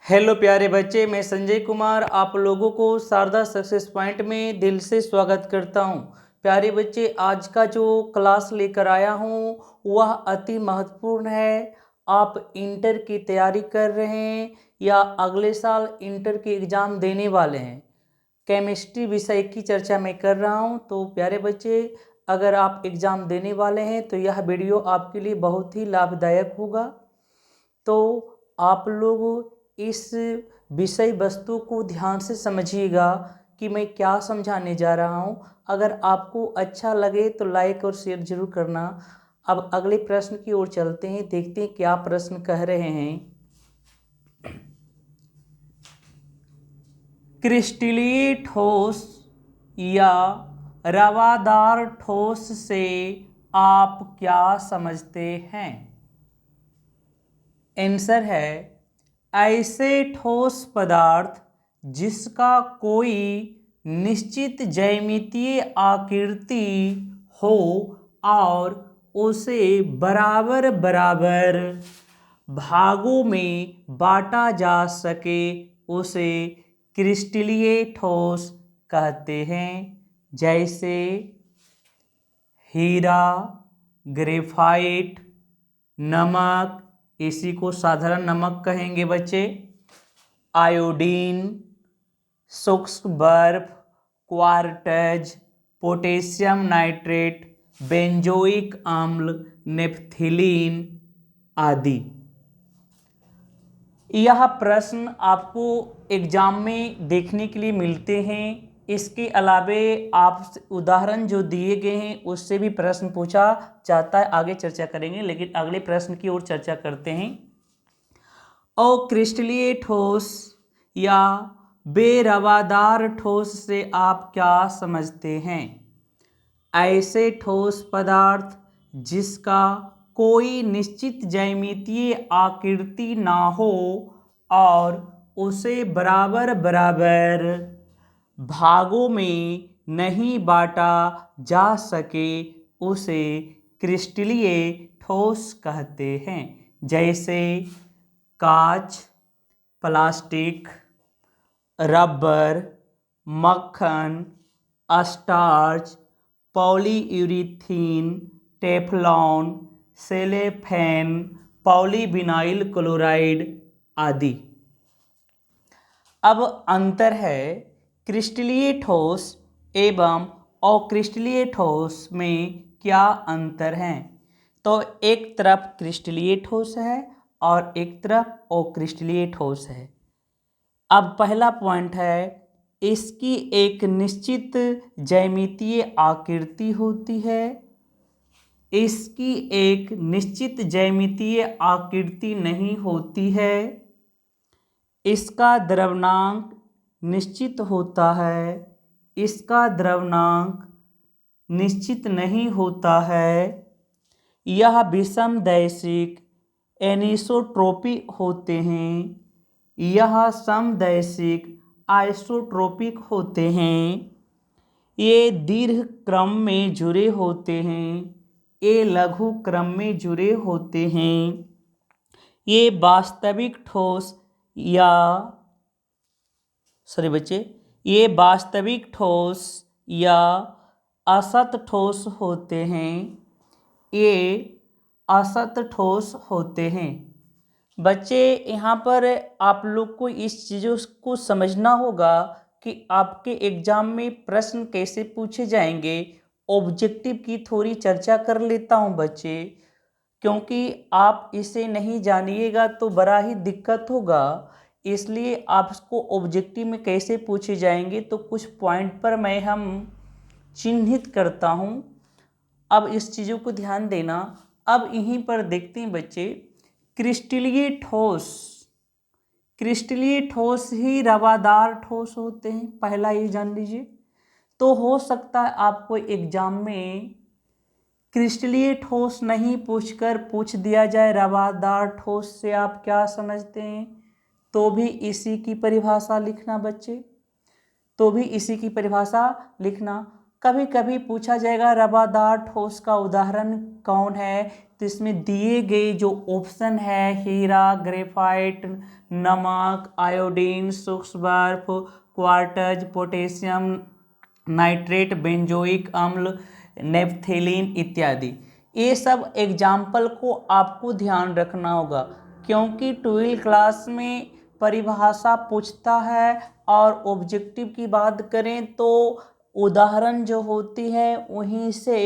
Hello प्यारे बच्चे, मैं संजय कुमार आप लोगों को शारदा सक्सेस पॉइंट में दिल से स्वागत करता हूं। प्यारे बच्चे, आज का जो क्लास लेकर आया हूं वह अति महत्वपूर्ण है। आप इंटर की तैयारी कर रहे हैं या अगले साल इंटर के एग्ज़ाम देने वाले हैं, केमिस्ट्री विषय की चर्चा मैं कर रहा हूं। तो प्यारे बच्चे, अगर आप एग्ज़ाम देने वाले हैं तो यह वीडियो आपके लिए बहुत ही लाभदायक होगा। तो आप लोग इस विषय वस्तु को ध्यान से समझिएगा कि मैं क्या समझाने जा रहा हूँ। अगर आपको अच्छा लगे तो लाइक और शेयर जरूर करना। अब अगले प्रश्न की ओर चलते हैं, देखते हैं क्या प्रश्न कह रहे हैं। क्रिस्टलीय ठोस या रवादार ठोस से आप क्या समझते हैं? आंसर है ऐसे ठोस पदार्थ जिसका कोई निश्चित ज्यामितीय आकृति हो और उसे बराबर बराबर भागों में बांटा जा सके, उसे क्रिस्टलीय ठोस कहते हैं। जैसे हीरा, ग्रेफाइट, नमक, इसी को साधारण नमक कहेंगे बच्चे, आयोडीन, शुष्क बर्फ, क्वार्टज, पोटेशियम नाइट्रेट, बेंजोइक अम्ल, नेपथिलीन आदि। यह प्रश्न आपको एग्जाम में देखने के लिए मिलते हैं। इसके अलावे आप उदाहरण जो दिए गए हैं उससे भी प्रश्न पूछा जाता है, आगे चर्चा करेंगे, लेकिन अगले प्रश्न की ओर चर्चा करते हैं। अक्रिस्टलीय ठोस या बेरवादार ठोस से आप क्या समझते हैं? ऐसे ठोस पदार्थ जिसका कोई निश्चित ज्यामितीय आकृति ना हो और उसे बराबर बराबर भागों में नहीं बांटा जा सके, उसे क्रिस्टलीय ठोस कहते हैं। जैसे कांच, प्लास्टिक, रबर, मक्खन, starch, polyurethane, Teflon, cellophane, polyvinyl chloride आदि। अब अंतर है क्रिस्टलीय ठोस एवं अक्रिस्टलीय ठोस में क्या अंतर है? तो एक तरफ क्रिस्टलीय ठोस है और एक तरफ अक्रिस्टलीय ठोस है। अब पहला पॉइंट है, इसकी एक निश्चित ज्यामितीय आकृति होती है। इसकी एक निश्चित ज्यामितीय आकृति नहीं होती है। इसका द्रव्यनांक निश्चित होता है। इसका द्रव्यनांक निश्चित नहीं होता है। यह विषमदैशिक एनिसोट्रोपिक होते हैं। यह समदैशिक आइसोट्रोपिक होते हैं। ये दीर्घ क्रम में जुड़े होते हैं। ये लघु क्रम में जुड़े होते हैं। ये वास्तविक ठोस या ये वास्तविक ठोस या असत ठोस होते हैं। ये असत ठोस होते हैं। बच्चे, यहाँ पर आप लोग को इस चीज़ों को समझना होगा कि आपके एग्जाम में प्रश्न कैसे पूछे जाएंगे। ऑब्जेक्टिव की थोड़ी चर्चा कर लेता हूँ बच्चे, क्योंकि आप इसे नहीं जानिएगा तो बड़ा ही दिक्कत होगा। इसलिए आपको ऑब्जेक्टिव में कैसे पूछे जाएंगे तो कुछ पॉइंट पर मैं हम चिन्हित करता हूँ। अब इस चीज़ों को ध्यान देना। अब यहीं पर देखते हैं बच्चे, क्रिस्टलीय ठोस, क्रिस्टलीय ठोस ही रवादार ठोस होते हैं, पहला ये जान लीजिए। तो हो सकता है आपको एग्जाम में क्रिस्टलीय ठोस नहीं पूछकर पूछ दिया जाए रवादार ठोस से आप क्या समझते हैं, तो भी इसी की परिभाषा लिखना बच्चे, तो भी इसी की परिभाषा लिखना। कभी कभी पूछा जाएगा रवादार ठोस का उदाहरण कौन है, तो इसमें दिए गए जो ऑप्शन है हीरा, ग्रेफाइट, नमक, आयोडीन, सूक्ष्म बर्फ, क्वार्टज, पोटेशियम नाइट्रेट, बेंजोइक अम्ल, नेपथेलिन इत्यादि। ये सब एग्जाम्पल को आपको ध्यान रखना होगा, क्योंकि 12वीं क्लास में परिभाषा पूछता है और ऑब्जेक्टिव की बात करें तो उदाहरण जो होती है वहीं से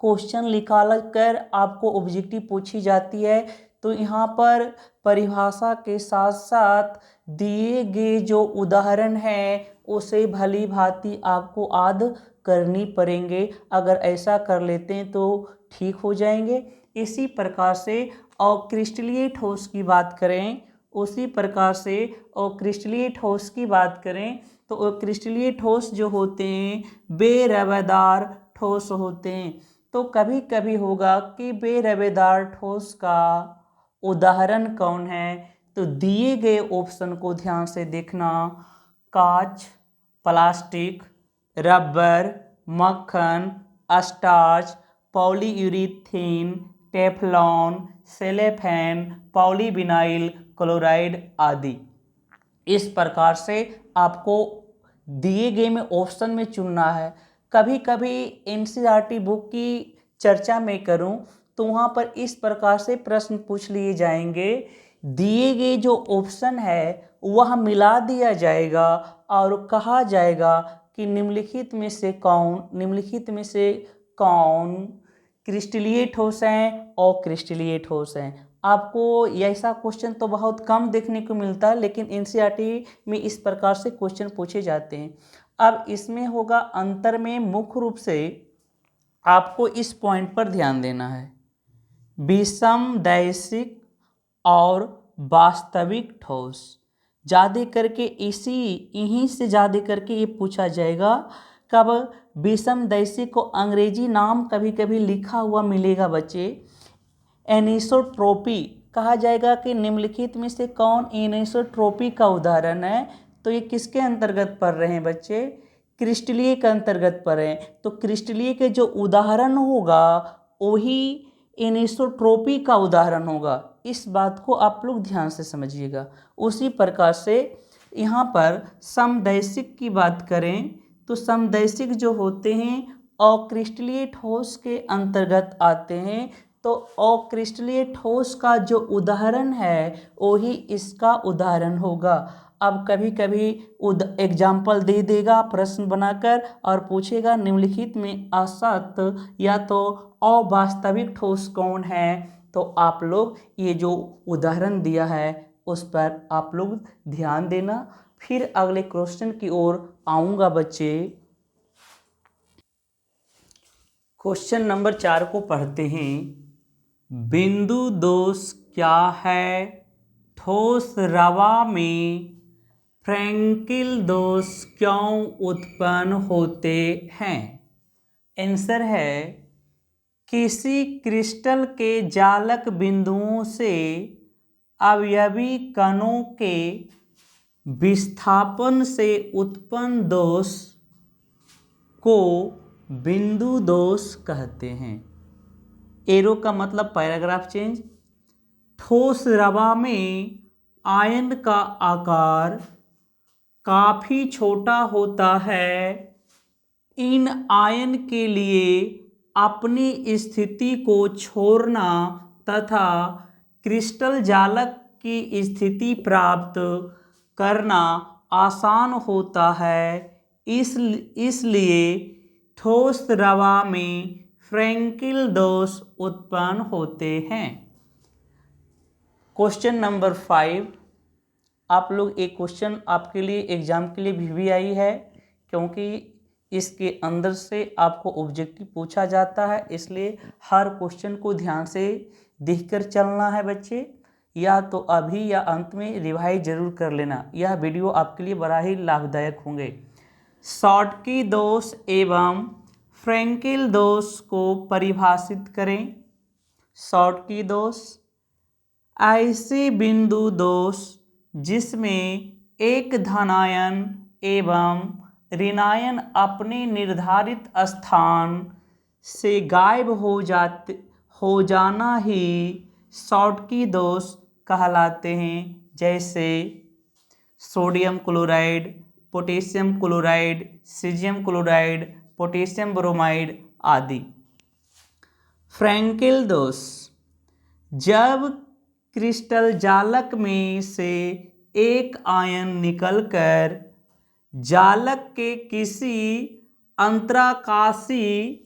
क्वेश्चन निकाल कर आपको ऑब्जेक्टिव पूछी जाती है। तो यहाँ पर परिभाषा के साथ साथ दिए गए जो उदाहरण हैं उसे भली भांति आपको याद करनी पड़ेंगे। अगर ऐसा कर लेते हैं तो ठीक हो जाएंगे। इसी प्रकार से अक्रिस्टलीय ठोस की बात करें, उसी प्रकार से अक्रिस्टलीय ठोस की बात करें तो अक्रिस्टलीय ठोस जो होते हैं बेरवेदार ठोस होते हैं। तो कभी कभी होगा कि बेरवेदार ठोस का उदाहरण कौन है, तो दिए गए ऑप्शन को ध्यान से देखना। कांच, प्लास्टिक, रबर, मक्खन, starch, polyurethane, Teflon, cellophane, polyvinyl chloride आदि। इस प्रकार से आपको दिए गए में ऑप्शन में चुनना है। कभी कभी एनसीईआरटी बुक की चर्चा में करूं तो वहां पर इस प्रकार से प्रश्न पूछ लिए जाएंगे, दिए गए जो ऑप्शन है वह मिला दिया जाएगा और कहा जाएगा कि निम्नलिखित में से कौन क्रिस्टलीय ठोस हैं और क्रिस्टलीय ठोस हैं। आपको ऐसा क्वेश्चन तो बहुत कम देखने को मिलता है, लेकिन एनसीईआरटी में इस प्रकार से क्वेश्चन पूछे जाते हैं। अब इसमें होगा अंतर में मुख्य रूप से आपको इस पॉइंट पर ध्यान देना है, विषमदैशिक और वास्तविक ठोस। ज़्यादा करके यहीं से ज़्यादा करके ये पूछा जाएगा। कब? विषमदैशिक को अंग्रेजी नाम कभी कभी लिखा हुआ मिलेगा बच्चे, एनिसोट्रोपी कहा जाएगा कि निम्नलिखित में से कौन एनिसोट्रोपी का उदाहरण है। तो ये किसके अंतर्गत पढ़ रहे हैं बच्चे? क्रिस्टलीय के अंतर्गत पढ़ रहे हैं। तो क्रिस्टलीय के जो उदाहरण होगा वही एनिसोट्रोपी का उदाहरण होगा। इस बात को आप लोग ध्यान से समझिएगा। उसी प्रकार से यहाँ पर समदैशिक की बात करें तो समदैशिक जो होते हैं अक्रिस्टलीय ठोस के अंतर्गत आते हैं। तो अक्रिस्टलीय ठोस का जो उदाहरण है वही इसका उदाहरण होगा। अब कभी कभी एग्जाम्पल दे देगा प्रश्न बनाकर और पूछेगा निम्नलिखित में असत या तो अवास्तविक ठोस कौन है। तो आप लोग ये जो उदाहरण दिया है उस पर आप लोग ध्यान देना। फिर अगले क्वेश्चन की ओर आऊँगा बच्चे। क्वेश्चन नंबर 4 को पढ़ते हैं। बिंदु दोष क्या है? ठोस रवा में फ्रैंकिल दोष क्यों उत्पन्न होते हैं? आंसर है, किसी क्रिस्टल के जालक बिंदुओं से अवयवी कणों के विस्थापन से उत्पन्न दोष को बिंदु दोष कहते हैं। एरो का मतलब पैराग्राफ चेंज। ठोस रवा में आयन का आकार काफ़ी छोटा होता है। इन आयन के लिए अपनी स्थिति को छोड़ना तथा क्रिस्टल जालक की स्थिति प्राप्त करना आसान होता है। इसलिए ठोस रवा में फ्रैंकिल दोष उत्पन्न होते हैं। क्वेश्चन नंबर 5, आप लोग एक क्वेश्चन आपके लिए एग्जाम के लिए भी आई है, क्योंकि इसके अंदर से आपको ऑब्जेक्टिव पूछा जाता है, इसलिए हर क्वेश्चन को ध्यान से देखकर चलना है बच्चे। या तो अभी या अंत में रिवाइज जरूर कर लेना। यह वीडियो आपके लिए बड़ा ही लाभदायक होंगे। शॉटकी दोष एवं फ्रैंकिल दोष को परिभाषित करें। शॉटकी दोष ऐसे बिंदु दोष जिसमें एक धनायन एवं ऋणायन अपने निर्धारित स्थान से गायब हो जाना ही शॉटकी दोष कहलाते हैं, जैसे sodium chloride, potassium chloride, caesium chloride, potassium bromide आदि। फ्रैंकेल दोष, जब क्रिस्टल जालक में से एक आयन निकलकर जालक के किसी अंतराकाशी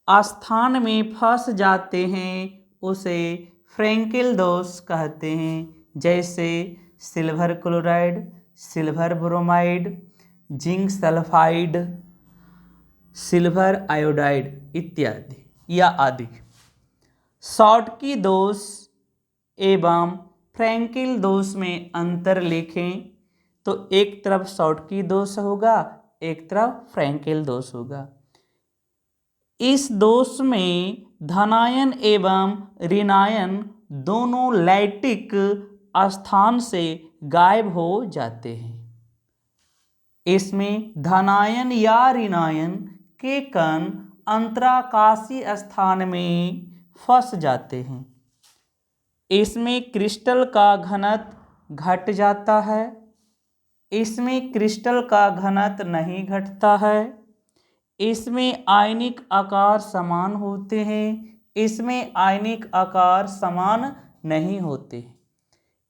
स्थान में फंस जाते हैं, उसे फ्रैंकेल दोष कहते हैं, जैसे silver chloride, silver bromide, zinc sulphide, silver iodide इत्यादि या आदि। शॉटकी दोष एवं फ्रैंकेल दोष में अंतर लिखें, तो एक तरफ शॉटकी दोष होगा, एक तरफ फ्रैंकेल दोष होगा। इस दोष में धनायन एवं ऋणायन दोनों लैटिक स्थान से गायब हो जाते हैं। इसमें धनायन या ऋणायन के कण अंतराकाशी स्थान में फंस जाते हैं। इसमें क्रिस्टल का घनत्व घट जाता है, इसमें क्रिस्टल का घनत्व नहीं घटता है। इसमें आयनिक आकार समान होते हैं, इसमें आयनिक आकार समान नहीं होते।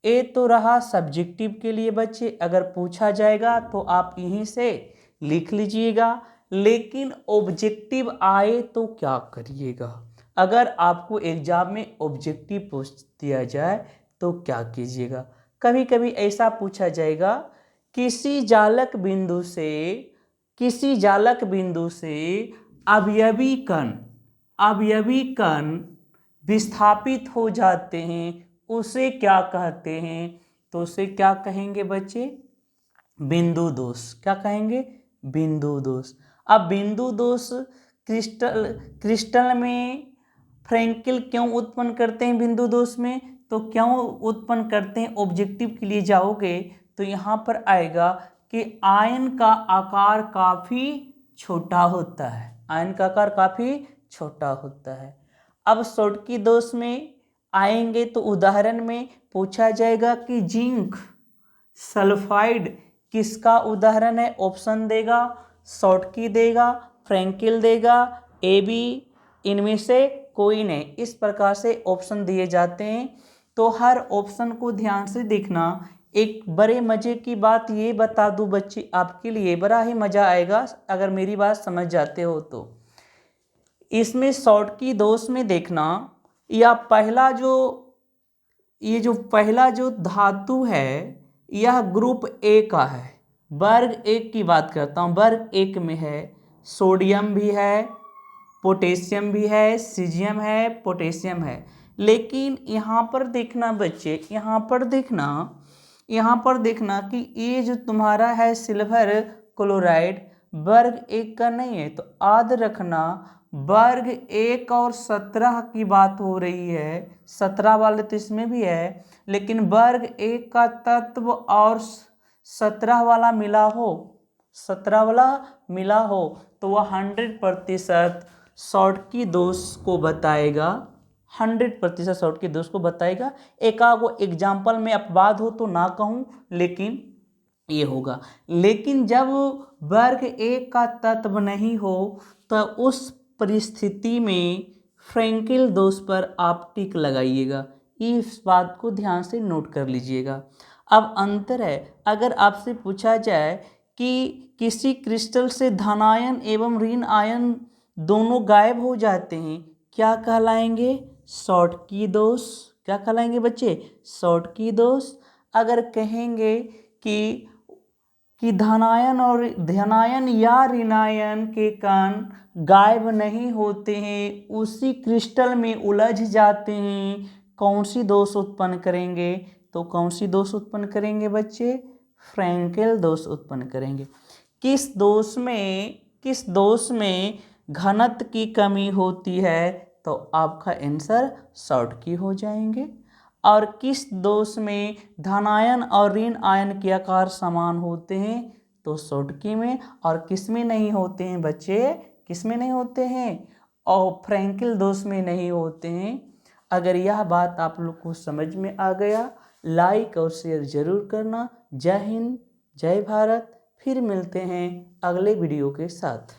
ये तो रहा सब्जेक्टिव के लिए बच्चे, अगर पूछा जाएगा तो आप यहीं से लिख लीजिएगा। लेकिन ऑब्जेक्टिव आए तो क्या करिएगा? अगर आपको एग्जाम में ऑब्जेक्टिव पूछ दिया जाए तो क्या कीजिएगा? कभी कभी ऐसा पूछा जाएगा, किसी जालक बिंदु से अवयवी कण विस्थापित हो जाते हैं, उसे क्या कहते हैं? तो उसे क्या कहेंगे बच्चे? बिंदु दोष। क्या कहेंगे? बिंदु दोष। अब बिंदु दोष क्रिस्टल में फ्रैंकेल क्यों उत्पन्न करते हैं? बिंदु दोष में तो क्यों उत्पन्न करते हैं? ऑब्जेक्टिव के लिए जाओगे तो यहाँ पर आएगा कि आयन का आकार काफ़ी छोटा होता है, आयन का आकार काफ़ी छोटा होता है। अब शॉटकी दोष में आएंगे तो उदाहरण में पूछा जाएगा कि जिंक सल्फाइड किसका उदाहरण है? ऑप्शन देगा, शॉटकी देगा, फ्रैंकेल देगा, ए बी, इनमें से कोई नहीं। इस प्रकार से ऑप्शन दिए जाते हैं, तो हर ऑप्शन को ध्यान से देखना। एक बड़े मज़े की बात ये बता दूं बच्चे, आपके लिए बड़ा ही मज़ा आएगा अगर मेरी बात समझ जाते हो तो। इसमें शॉटकी दोष में देखना, या पहला जो धातु है यह ग्रुप ए का है। वर्ग एक की बात करता हूँ, वर्ग एक में है सोडियम भी है, पोटेशियम भी है, सीजियम है, पोटेशियम है। लेकिन यहाँ पर देखना बच्चे, यहाँ पर देखना कि ये जो तुम्हारा है सिल्वर क्लोराइड वर्ग एक का नहीं है। तो याद रखना, वर्ग एक और 17 की बात हो रही है, 17 वाले तो इसमें भी है, लेकिन वर्ग एक का तत्व और 17 वाला मिला हो तो वह 100% शॉटकी दोष को बताएगा, 100% शॉटकी दोष को बताएगा। एकागो एग्जाम्पल में अपवाद हो तो ना कहूँ, लेकिन ये होगा। लेकिन जब वर्ग एक का तत्व नहीं हो तो उस परिस्थिति में फ्रैंकेल दोष पर आप टिक लगाइएगा। इस बात को ध्यान से नोट कर लीजिएगा। अब अंतर है, अगर आपसे पूछा जाए कि किसी क्रिस्टल से धनायन एवं ऋण आयन दोनों गायब हो जाते हैं, क्या कहलाएंगे? शॉटकी दोष। क्या कहलाएंगे बच्चे? शॉटकी दोष। अगर कहेंगे कि धनायन या ऋणायन के कण गायब नहीं होते हैं, उसी क्रिस्टल में उलझ जाते हैं, कौन सी दोष उत्पन्न करेंगे? तो कौन सी दोष उत्पन्न करेंगे बच्चे? फ्रैंकेल दोष उत्पन्न करेंगे। किस दोष में घनत्व की कमी होती है? तो आपका आंसर शॉटकी हो जाएंगे। और किस दोष में धनायन और ऋण आयन के आकार समान होते हैं? तो शॉटकी में। और किस में नहीं होते हैं बच्चे? किस में नहीं होते हैं? और फ्रैंकल दोष में नहीं होते हैं। अगर यह बात आप लोग को समझ में आ गया, लाइक और शेयर ज़रूर करना। जय हिंद, जय भारत। फिर मिलते हैं अगले वीडियो के साथ।